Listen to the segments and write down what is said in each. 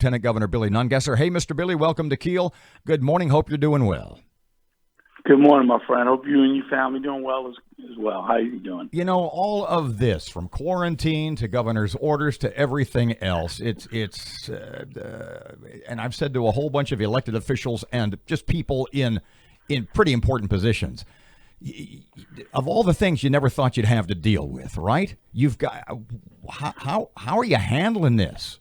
Lieutenant Governor Billy Nungesser. Hey, Mr. Billy, welcome to Kiel. Good morning. Hope you're doing well. Good morning, my friend. Hope you and your family doing well as well. How are you doing? You know, all of this, from quarantine to governor's orders to everything else, and I've said to a whole bunch of elected officials and just people in pretty important positions, of all the things you never thought you'd have to deal with, right? You've got how are you handling this?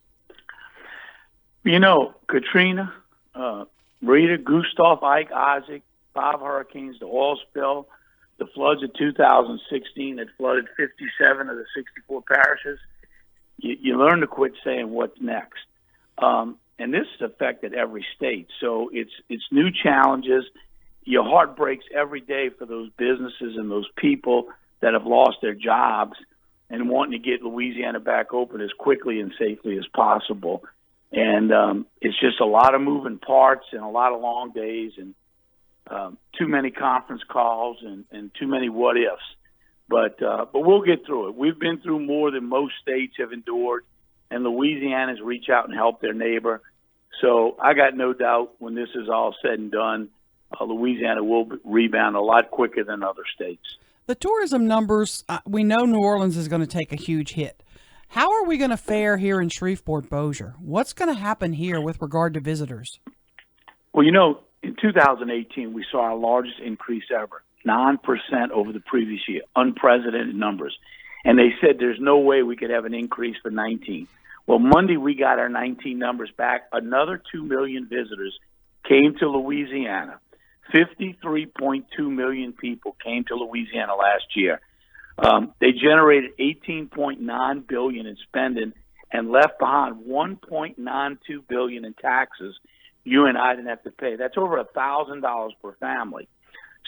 You know, Katrina, Rita, Gustav, Ike, Isaac, 5 hurricanes, the oil spill, the floods of 2016 that flooded 57 of the 64 parishes. You learn to quit saying what's next. And this has affected every state. So it's new challenges. Your heart breaks every day for those businesses and those people that have lost their jobs and wanting to get Louisiana back open as quickly and safely as possible. And it's just a lot of moving parts and a lot of long days and too many conference calls and too many what ifs. But we'll get through it. We've been through more than most states have endured, and Louisiana's reach out and help their neighbor. So I got no doubt when this is all said and done, Louisiana will rebound a lot quicker than other states. The tourism numbers, we know New Orleans is going to take a huge hit. How are we going to fare here in Shreveport, Bossier? What's going to happen here with regard to visitors? Well, you know, in 2018, we saw our largest increase ever, 9% over the previous year, unprecedented numbers. And they said there's no way we could have an increase for 19. Well, Monday we got our 19 numbers back. Another 2 million visitors came to Louisiana. 53.2 million people came to Louisiana last year. They generated $18.9 billion in spending and left behind $1.92 billion in taxes you and I didn't have to pay. That's over $1,000 per family.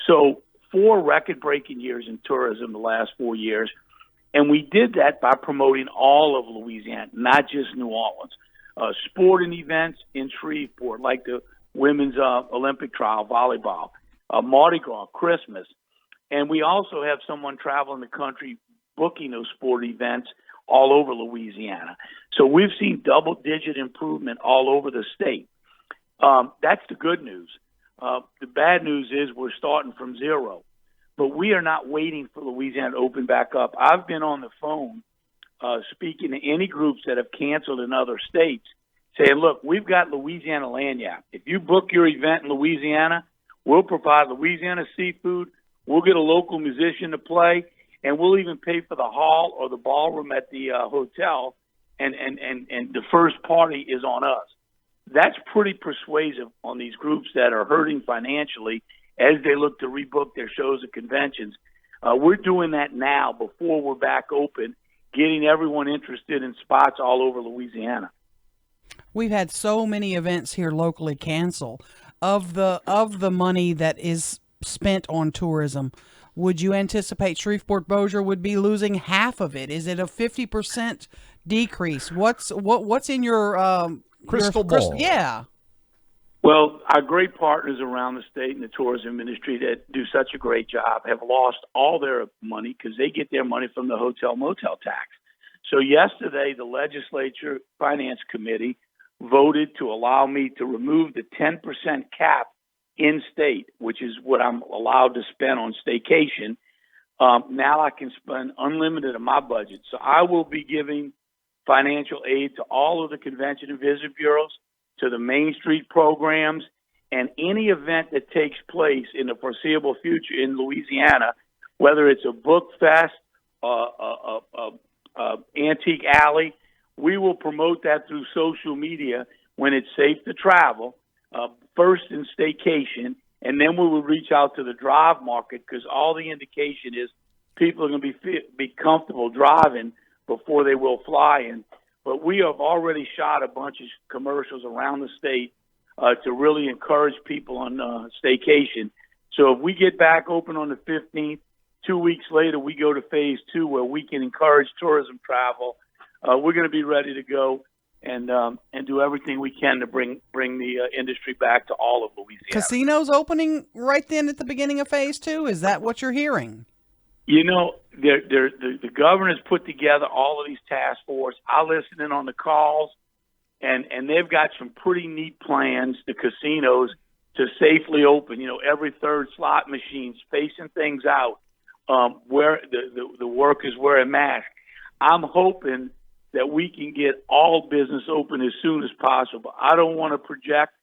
So 4 record-breaking years in tourism the last 4 years, and we did that by promoting all of Louisiana, not just New Orleans. Sporting events in Shreveport, like the women's Olympic trial, volleyball, Mardi Gras, Christmas. And we also have someone traveling the country booking those sport events all over Louisiana. So we've seen double-digit improvement all over the state. That's the good news. The bad news is we're starting from zero. But we are not waiting for Louisiana to open back up. I've been on the phone speaking to any groups that have canceled in other states, saying, look, we've got Louisiana lagniappe. If you book your event in Louisiana, we'll provide Louisiana seafood. We'll get a local musician to play, and we'll even pay for the hall or the ballroom at the hotel, and the first party is on us. That's pretty persuasive on these groups that are hurting financially as they look to rebook their shows and conventions. We're doing that now before we're back open, getting everyone interested in spots all over Louisiana. We've had so many events here locally cancel. Of the money that is spent on tourism, would you anticipate Shreveport Bossier would be losing half of it? Is it a 50% decrease? What's in your Crystal ball? Yeah. Well, our great partners around the state and the tourism industry that do such a great job have lost all their money because they get their money from the hotel motel tax. So yesterday, the legislature finance committee voted to allow me to remove the 10% cap in state, which is what I'm allowed to spend on staycation. Now I can spend unlimited of my budget. So I will be giving financial aid to all of the convention and visit bureaus, to the Main Street programs, and any event that takes place in the foreseeable future in Louisiana, whether it's a book fest, antique alley, we will promote that through social media when it's safe to travel, first in staycation, and then we will reach out to the drive market because all the indication is people are going to be comfortable driving before they will flying. But we have already shot a bunch of commercials around the state to really encourage people on staycation. So if we get back open on the 15th, 2 weeks later we go to phase 2 where we can encourage tourism travel. We're going to be ready to go and do everything we can to bring the industry back to all of Louisiana. Casinos opening right then at the beginning of phase 2? Is that what you're hearing? You know, the governor's put together all of these task force. I listen in on the calls. and they've got some pretty neat plans, the casinos, to safely open. Every third slot machine, spacing things out, where the workers wear a mask. I'm hoping that we can get all business open as soon as possible. I don't want to project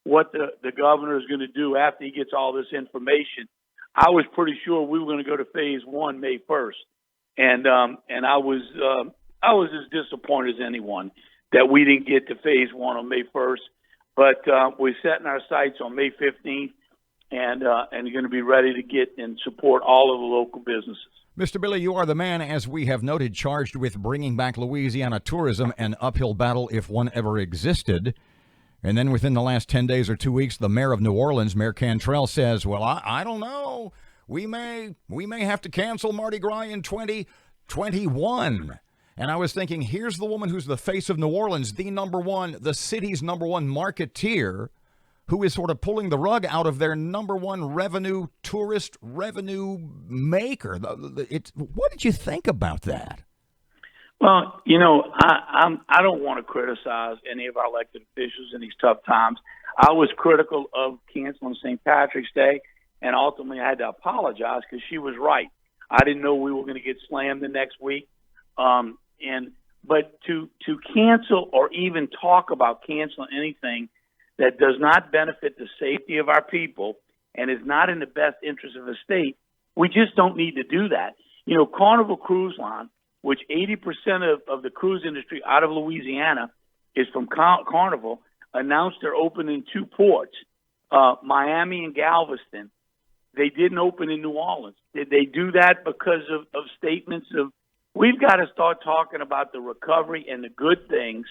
what the governor is going to do after he gets all this information. I was pretty sure we were going to go to phase 1 May 1st, and I was as disappointed as anyone that we didn't get to phase 1 on May 1st. But we're setting our sights on May 15th, and going to be ready to get and support all of the local businesses. Mr. Billy, you are the man, as we have noted, charged with bringing back Louisiana tourism, an uphill battle if one ever existed. And then within the last 10 days or 2 weeks, the mayor of New Orleans, Mayor Cantrell, says, well, I don't know. We may have to cancel Mardi Gras in 2021. And I was thinking, here's the woman who's the face of New Orleans, the city's number one marketeer, who is sort of pulling the rug out of their number one tourist revenue maker. What did you think about that? Well, I don't want to criticize any of our elected officials in these tough times. I was critical of canceling St. Patrick's Day, and ultimately I had to apologize because she was right. I didn't know we were going to get slammed the next week. But to cancel or even talk about canceling anything that does not benefit the safety of our people and is not in the best interest of the state, we just don't need to do that. Carnival Cruise Line, which 80% of the cruise industry out of Louisiana is from Carnival, announced they're opening 2 ports, Miami and Galveston. They didn't open in New Orleans. Did they do that because of statements of, we've got to start talking about the recovery and the good things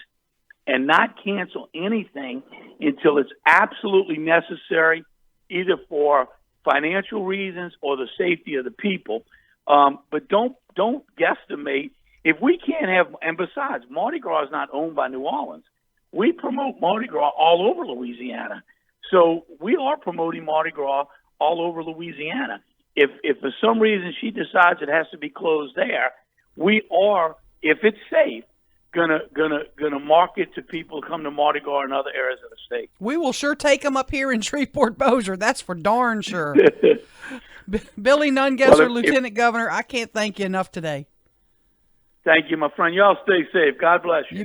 and not cancel anything until it's absolutely necessary, either for financial reasons or the safety of the people. But don't guesstimate. If we can't have, and besides, Mardi Gras is not owned by New Orleans. We promote Mardi Gras all over Louisiana. So we are promoting Mardi Gras all over Louisiana. If for some reason she decides it has to be closed there, we are, if it's safe, gonna market to people who come to Mardi Gras in other areas of the state. We will sure take them up here in Shreveport Bossier. That's for darn sure. Billy Nungesser, Lieutenant Governor, I can't thank you enough today. Thank you, my friend. Y'all stay safe. God bless you.